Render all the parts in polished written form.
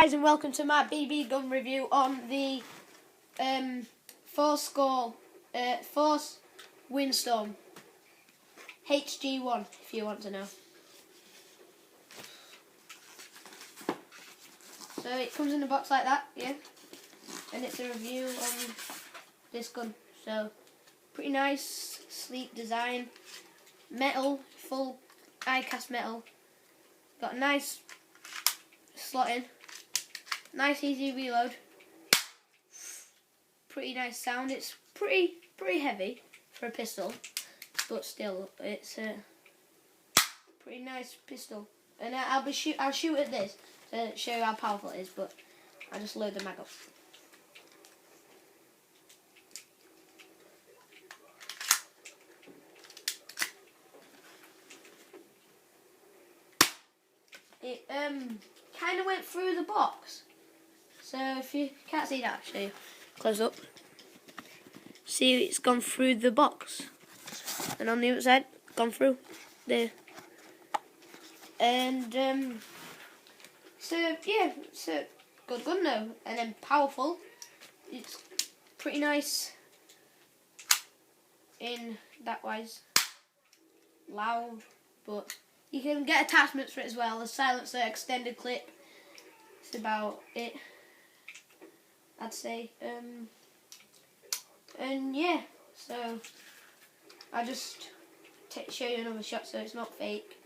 Guys, and welcome to my BB gun review on the Force Windstorm hg1, if you want to know. So it comes in a box like that, yeah, and it's a review on this gun. So pretty nice, sleek design, metal, full die-cast metal. Got a nice slot in. Nice easy reload. Pretty nice sound. It's pretty heavy for a pistol, but still it's a pretty nice pistol. And I'll shoot at this to show you how powerful it is, but I'll just load the mag up. It kind of went through the box. So if you can't see that, I'll show you close up. See, it's gone through the box, and on the other side, gone through there. And so yeah, it's a good gun though, and then powerful. It's pretty nice in that wise. Loud, but you can get attachments for it as well. The silencer, extended clip. It's about it, I'd say. And yeah, so I'll just show you another shot so it's not fake.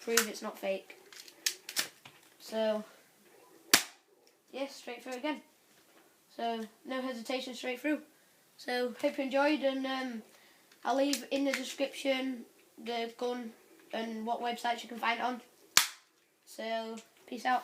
Prove it's not fake. So yeah, straight through again. So no hesitation, straight through. So hope you enjoyed, and I'll leave in the description the gun and what websites you can find it on. So peace out.